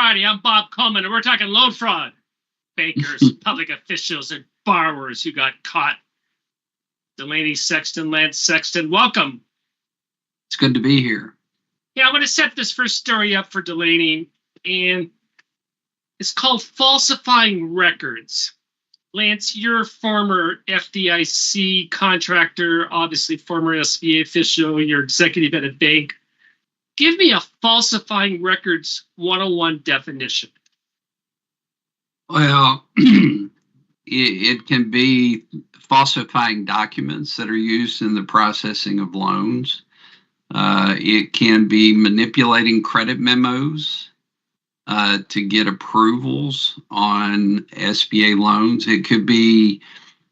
Friday. I'm Bob Coleman, and we're talking loan fraud. Bankers, public officials, and borrowers who got caught. Delaney, Sexton, Lance Sexton, welcome. It's good to be here. Yeah, I want to set this first story up for Delaney, and it's called Falsifying Records. Lance, you're a former FDIC contractor, obviously former SBA official, you're executive at a bank. Give me a falsifying records 101 definition. Well, it can be falsifying documents that are used in the processing of loans. It can be manipulating credit memos to get approvals on SBA loans. It could be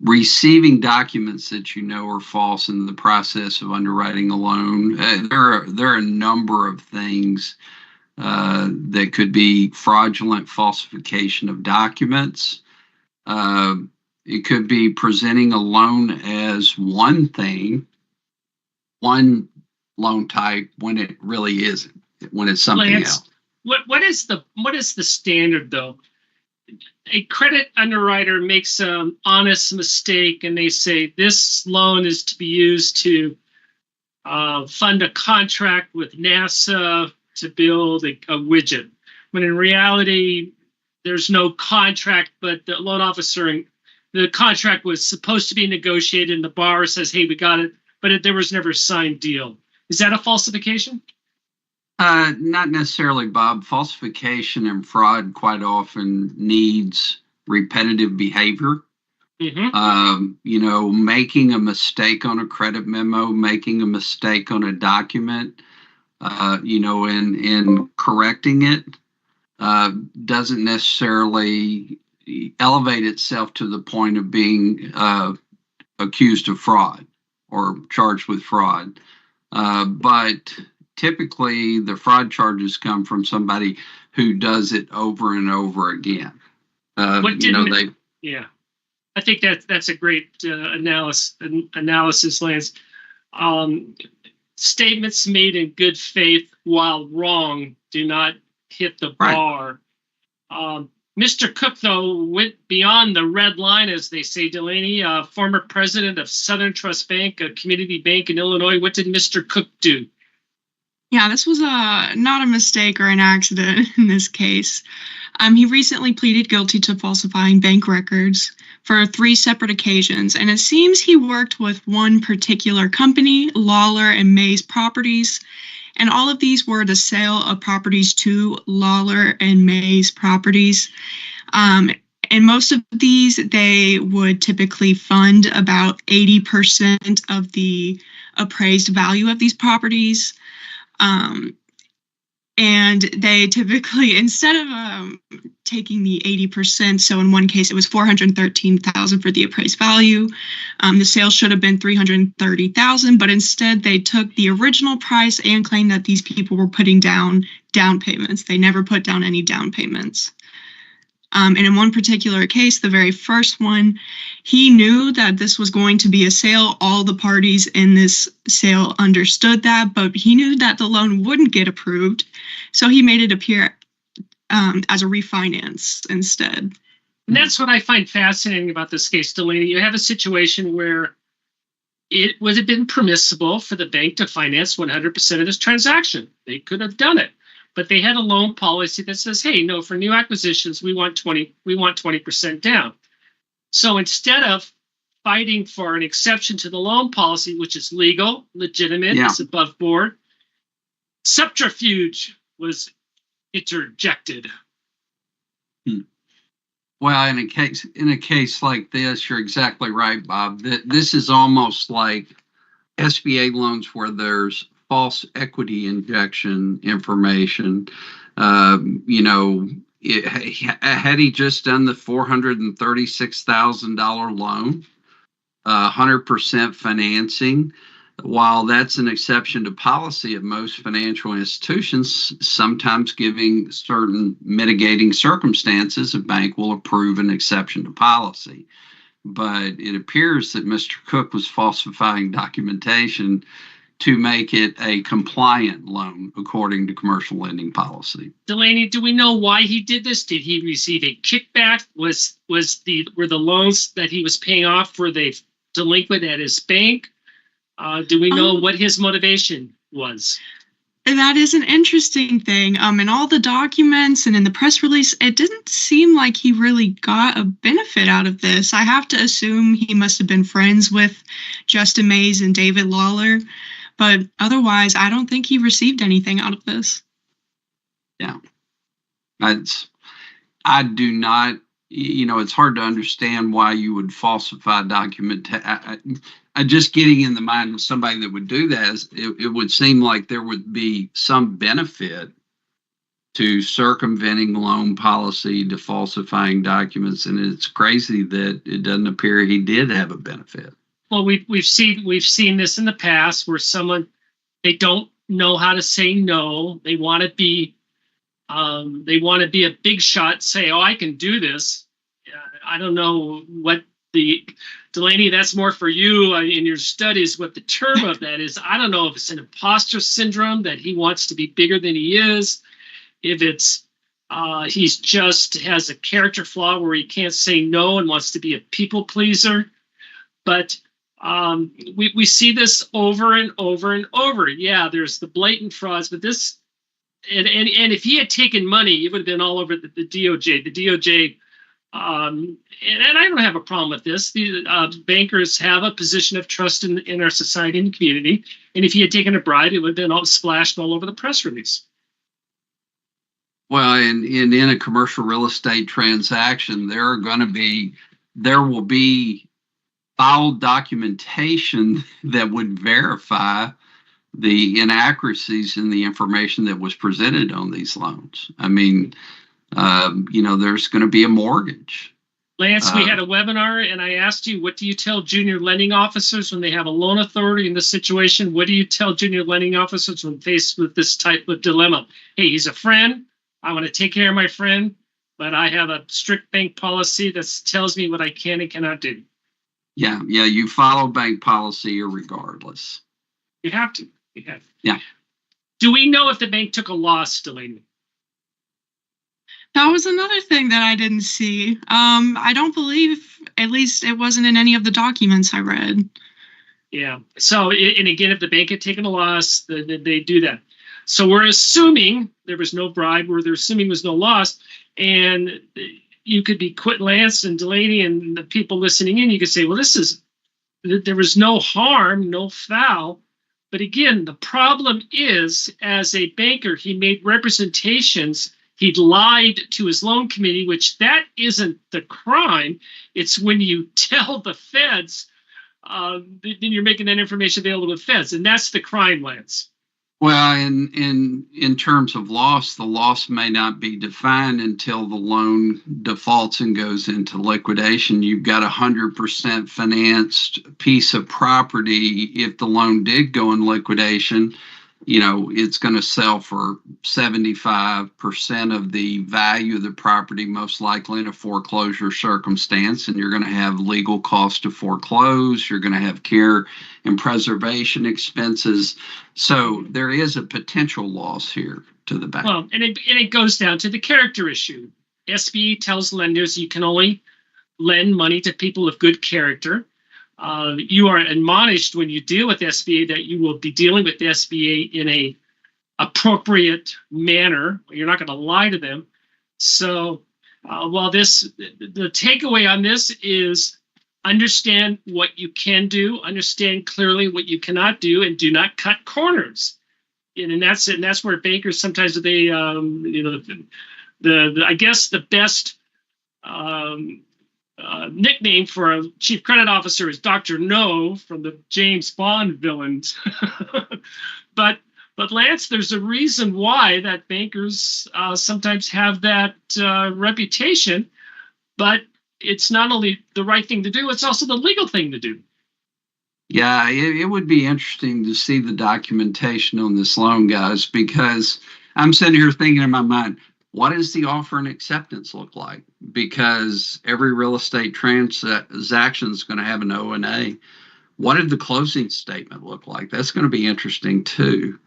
receiving documents that you know are false in the process of underwriting a loan. There are a number of things that could be fraudulent falsification of documents. It could be presenting a loan as one thing, one loan type, when it really isn't, when it's something else. What is the standard though? A credit underwriter makes an honest mistake and they say this loan is to be used to fund a contract with NASA to build a widget. When in reality, there's no contract, but the loan officer, the contract was supposed to be negotiated and the borrower says, hey, we got it, but there was never a signed deal. Is that a falsification? Not necessarily, Bob. Falsification and fraud quite often needs repetitive behavior. Mm-hmm. Making a mistake on a credit memo, making a mistake on a document, and correcting it doesn't necessarily elevate itself to the point of being accused of fraud or charged with fraud. But typically, the fraud charges come from somebody who does it over and over again. Yeah, I think that's a great analysis, Lance. Statements made in good faith while wrong do not hit the bar. Right. Mr. Cook, though, went beyond the red line, as they say, Delaney, former president of SouthernTrust Bank, a community bank in Illinois. What did Mr. Cook do? Yeah, this was not a mistake or an accident in this case. He recently pleaded guilty to falsifying bank records for 3 separate occasions, and it seems he worked with one particular company, Lawler and Mays Properties, and all of these were the sale of properties to Lawler and Mays Properties. And most of these, they would typically fund about 80% of the appraised value of these properties. And they typically, instead of taking the 80%, so in one case it was $413,000 for the appraised value, the sale should have been $330,000, but instead they took the original price and claimed that these people were putting down payments. They never put down any down payments. And in one particular case, the very first one, he knew that this was going to be a sale. All the parties in this sale understood that, but he knew that the loan wouldn't get approved. So he made it appear as a refinance instead. And that's what I find fascinating about this case, Delaney. You have a situation where it would have been permissible for the bank to finance 100% of this transaction. They could have done it. But they had a loan policy that says, hey, no, for new acquisitions, we want 20% down. So instead of fighting for an exception to the loan policy, which is legal, legitimate, it's above board, subterfuge was interjected. Well, in a case like this, you're exactly right, Bob. This is almost like SBA loans where there's false equity injection information. Had he just done the $436,000 loan, 100% financing, while that's an exception to policy at most financial institutions, sometimes giving certain mitigating circumstances, a bank will approve an exception to policy. But it appears that Mr. Cook was falsifying documentation to make it a compliant loan according to commercial lending policy. Delaney, do we know why he did this? Did he receive a kickback? Were the loans that he was paying off, were they delinquent at his bank? Do we know what his motivation was? That is an interesting thing. In all the documents and in the press release, it didn't seem like he really got a benefit out of this. I have to assume he must have been friends with Justin Mays and David Lawler, but otherwise, I don't think he received anything out of this. Yeah. I do not, it's hard to understand why you would falsify documentation. Just getting in the mind of somebody that would do that, it would seem like there would be some benefit to circumventing loan policy, to falsifying documents, and it's crazy that it doesn't appear he did have a benefit. Well, we've seen this in the past where they don't know how to say no. They want to be a big shot. Say, oh, I can do this. I don't know what Delaney, that's more for you in your studies, what the term of that is. I don't know if it's an imposter syndrome, that he wants to be bigger than he is, if it's he's just has a character flaw where he can't say no and wants to be a people pleaser. But we see this over and over and over. Yeah, there's the blatant frauds, but this, and if he had taken money, it would have been all over the DOJ. The DOJ, and I don't have a problem with this. The bankers have a position of trust in our society and community, and if he had taken a bribe, it would have been all splashed all over the press release. Well, and in a commercial real estate transaction, there will be filed documentation that would verify the inaccuracies in the information that was presented on these loans. I mean, there's going to be a mortgage. Lance, we had a webinar and I asked you, what do you tell junior lending officers when they have a loan authority in this situation? What do you tell junior lending officers when faced with this type of dilemma? Hey, he's a friend. I want to take care of my friend, but I have a strict bank policy that tells me what I can and cannot do. Yeah, you follow bank policy regardless. You have to. You have. Yeah. Do we know if the bank took a loss, Delaney? That was another thing that I didn't see. I don't believe, at least it wasn't in any of the documents I read. Yeah. So, and again, if the bank had taken a loss, they do that. So we're assuming there was no bribe, or they're assuming there was no loss, and you could be Lance and Delaney and the people listening in. You could say, well, there was no harm, no foul. But again, the problem is, as a banker, he made representations. He lied to his loan committee, which that isn't the crime. It's when you tell the feds, then you're making that information available to the feds, and that's the crime, Lance. Well, in terms of loss, the loss may not be defined until the loan defaults and goes into liquidation. You've got 100% financed piece of property. If the loan did go in liquidation, it's going to sell for 75% of the value of the property, most likely in a foreclosure circumstance, and you're going to have legal costs to foreclose. You're going to have care and preservation expenses. So there is a potential loss here to the bank. Well, and it goes down to the character issue. SBA tells lenders you can only lend money to people of good character. You are admonished when you deal with the that you will be dealing with the SBA in a appropriate manner. You're not going to lie to them. So while the takeaway on this is understand what you can do, understand clearly what you cannot do, and do not cut corners. And that's it. And that's where bankers sometimes I guess the best nickname for a chief credit officer is Dr. No from the James Bond villains. But Lance, there's a reason why that bankers sometimes have that reputation, but it's not only the right thing to do, it's also the legal thing to do. Yeah, it would be interesting to see the documentation on this loan, guys, because I'm sitting here thinking in my mind, what does the offer and acceptance look like? Because every real estate transaction is going to have an O&A. What did the closing statement look like? That's going to be interesting too.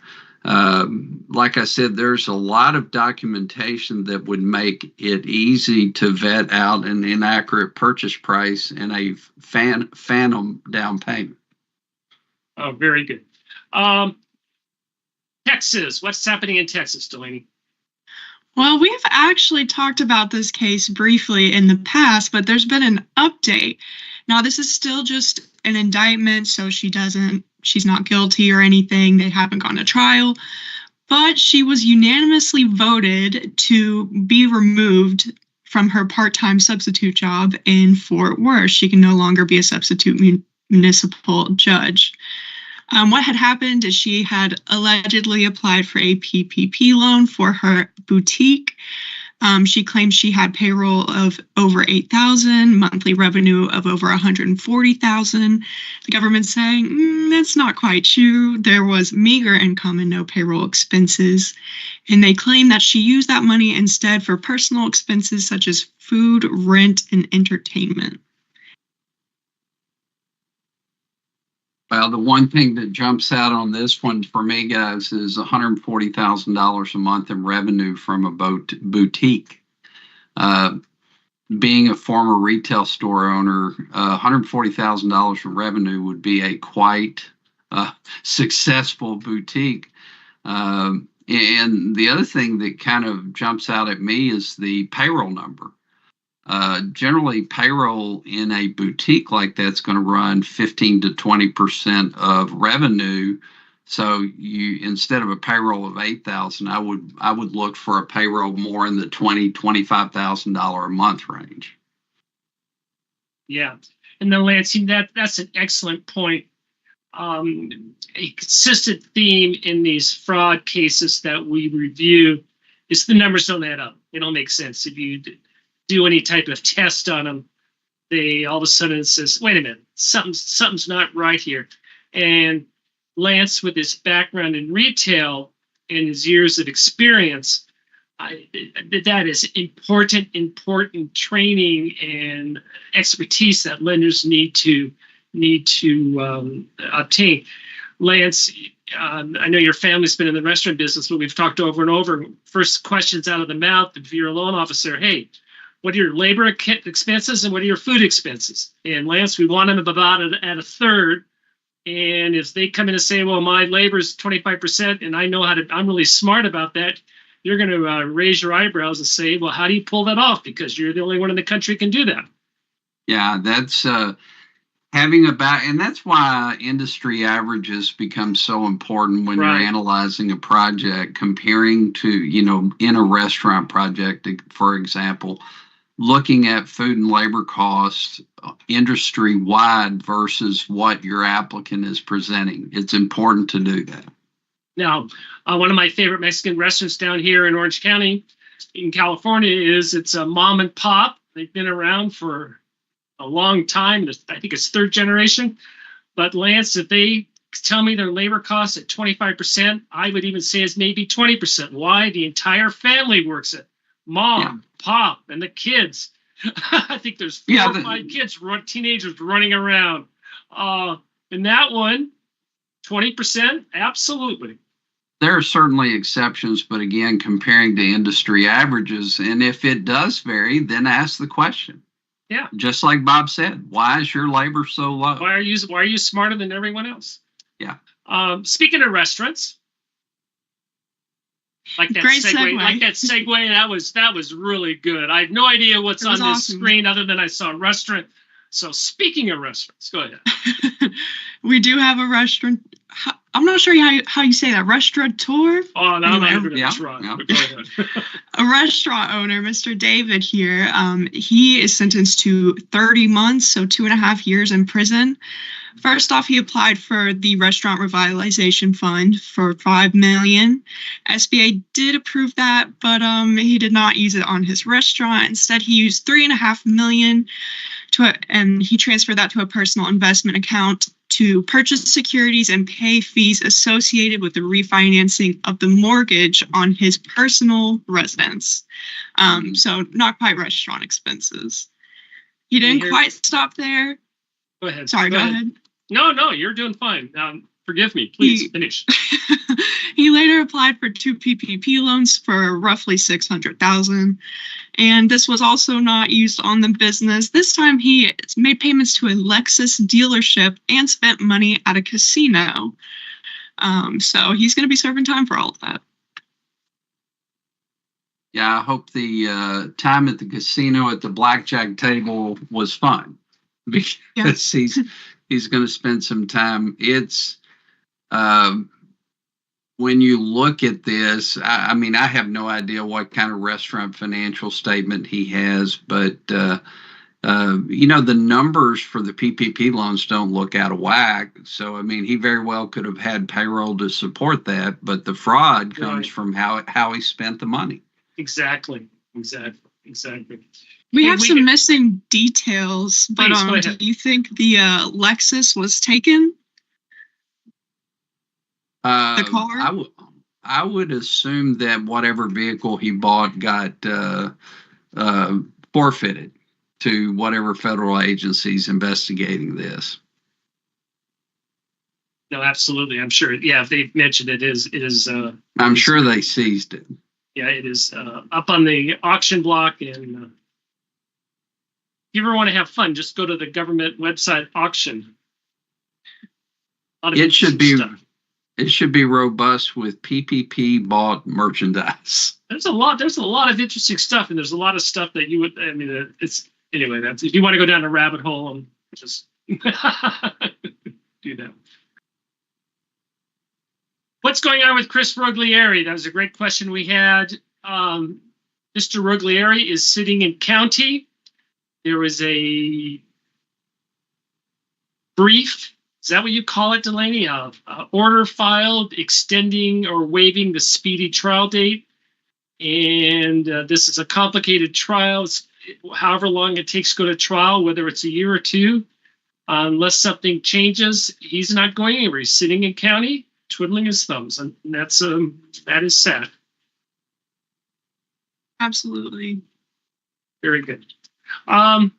Like I said, there's a lot of documentation that would make it easy to vet out an inaccurate purchase price and a phantom down payment. Oh, very good. Texas, what's happening in Texas, Delaney? Well, we've actually talked about this case briefly in the past, but there's been an update. Now, this is still just an indictment, so she's not guilty or anything. They haven't gone to trial, but she was unanimously voted to be removed from her part-time substitute job in Fort Worth. She can no longer be a substitute municipal judge. What had happened is she had allegedly applied for a PPP loan for her boutique. She claimed she had payroll of over $8,000, monthly revenue of over $140,000. The government's saying that's not quite true. There was meager income and no payroll expenses. And they claim that she used that money instead for personal expenses such as food, rent, and entertainment. Well, the one thing that jumps out on this one for me, guys, is $140,000 a month in revenue from a boutique. Being a former retail store owner, $140,000 in revenue would be a quite successful boutique. And the other thing that kind of jumps out at me is the payroll number. Generally, payroll in a boutique like that's going to run 15 to 20% of revenue. So you, instead of a payroll of $8,000, I would look for a payroll more in the $25,000 a month range. Yeah, and then Lansing, that's an excellent point. A consistent theme in these fraud cases that we review is the numbers don't add up. They don't make sense. If you do any type of test on them, they all of a sudden it says, wait a minute, something's not right here. And Lance, with his background in retail and his years of experience, that is important training and expertise that lenders need to obtain. Lance, I know your family's been in the restaurant business, but we've talked over and over. First questions out of the mouth if you're a loan officer, hey, what are your labor expenses and what are your food expenses? And Lance, we want them about at a third. And if they come in and say, well, my labor is 25% and I know I'm really smart about that, you're going to raise your eyebrows and say, well, how do you pull that off? Because you're the only one in the country who can do that. Yeah, that's and that's why industry averages become so important when Right. you're analyzing a project, comparing to, in a restaurant project, for example, looking at food and labor costs industry-wide versus what your applicant is presenting. It's important to do that. Now, one of my favorite Mexican restaurants down here in Orange County in California it's a mom and pop. They've been around for a long time. I think it's third generation. But Lance, if they tell me their labor costs at 25%, I would even say it's maybe 20%. Why? The entire family works it. Mom, pop, and the kids. I think there's 4 or 5 kids, teenagers running around. And that one, 20%, absolutely. There are certainly exceptions, but again, comparing to industry averages, and if it does vary, then ask the question. Yeah. Just like Bob said, why is your labor so low? Why are you smarter than everyone else? Yeah. Speaking of restaurants, like that Great segue, that was really good. I have no idea what's on this awesome. screen other than I saw a restaurant. So speaking of restaurants, go ahead. We do have a restaurant. I'm not sure how you say that. Restaurateur? Oh, no, I'm not even Yeah. Go ahead. A restaurant owner, Mr. David here, he is sentenced to 30 months, so 2.5 years in prison. First off, he applied for the Restaurant Revitalization Fund for $5 million. SBA did approve that, but he did not use it on his restaurant. Instead, he used $3.5 million and he transferred that to a personal investment account to purchase securities and pay fees associated with the refinancing of the mortgage on his personal residence. So not quite restaurant expenses. He didn't quite stop there. Go ahead. Sorry, go ahead. No, you're doing fine. Forgive me. Please finish. He later applied for 2 PPP loans for roughly $600,000, and this was also not used on the business. This time, he made payments to a Lexus dealership and spent money at a casino. So he's going to be serving time for all of that. Yeah, I hope the time at the casino at the blackjack table was fun, because he's going to spend some time. It's when you look at this, I mean, I have no idea what kind of restaurant financial statement he has, but the numbers for the PPP loans don't look out of whack. So, I mean, he very well could have had payroll to support that, but the fraud comes from how he spent the money. Exactly. We have some missing details, but Please, do you think the Lexus was taken? The car? I would assume that whatever vehicle he bought got forfeited to whatever federal agencies investigating this. No, absolutely. I'm sure. Yeah, if they've mentioned it is. I'm sure they seized it. Yeah, it is up on the auction block. And if you ever want to have fun, just go to the government website auction. It should be. Stuff. It should be robust with PPP bought merchandise. There's a lot of interesting stuff, and there's a lot of stuff that you would. I mean, it's anyway. That's if you want to go down a rabbit hole and just do that. What's going on with Chris Roglieri? That was a great question we had. Mr. Roglieri is sitting in county. There was a brief. Is that what you call it, Delaney? Order filed extending or waiving the speedy trial date. And this is a complicated trial. It's however long it takes to go to trial, whether it's a year or two. Unless something changes, he's not going anywhere. He's sitting in county, twiddling his thumbs. And that is sad. Absolutely. Very good. I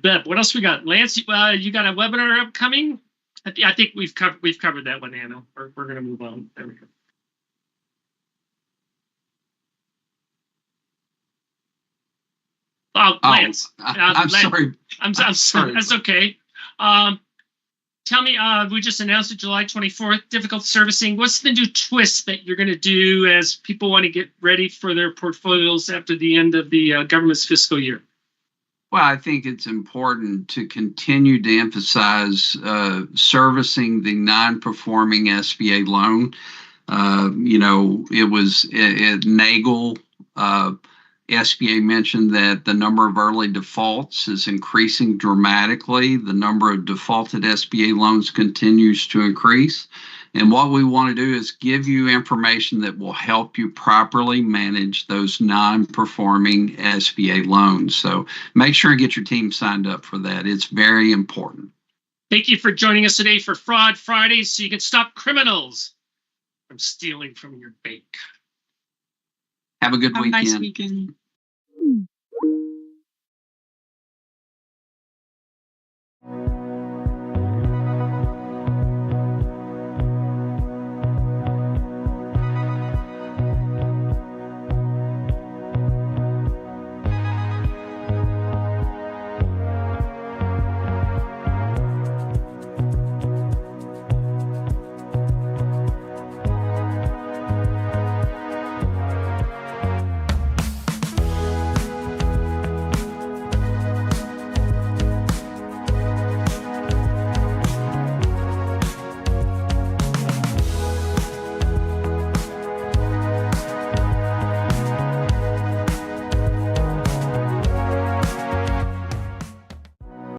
bet. What else we got, Lance? You got a webinar upcoming? I think we've covered that one, Anna. We're going to move on. There we go. Oh, Lance. I'm sorry. I'm sorry. That's okay. Tell me, we just announced it July 24th, difficult servicing. What's the new twist that you're going to do as people want to get ready for their portfolios after the end of the government's fiscal year? Well, I think it's important to continue to emphasize servicing the non-performing SBA loan. It was at Nagel. SBA mentioned that the number of early defaults is increasing dramatically. The number of defaulted SBA loans continues to increase. And what we want to do is give you information that will help you properly manage those non-performing SBA loans. So make sure and get your team signed up for that. It's very important. Thank you for joining us today for Fraud Friday, so you can stop criminals from stealing from your bank. Have a good weekend. Have a nice weekend.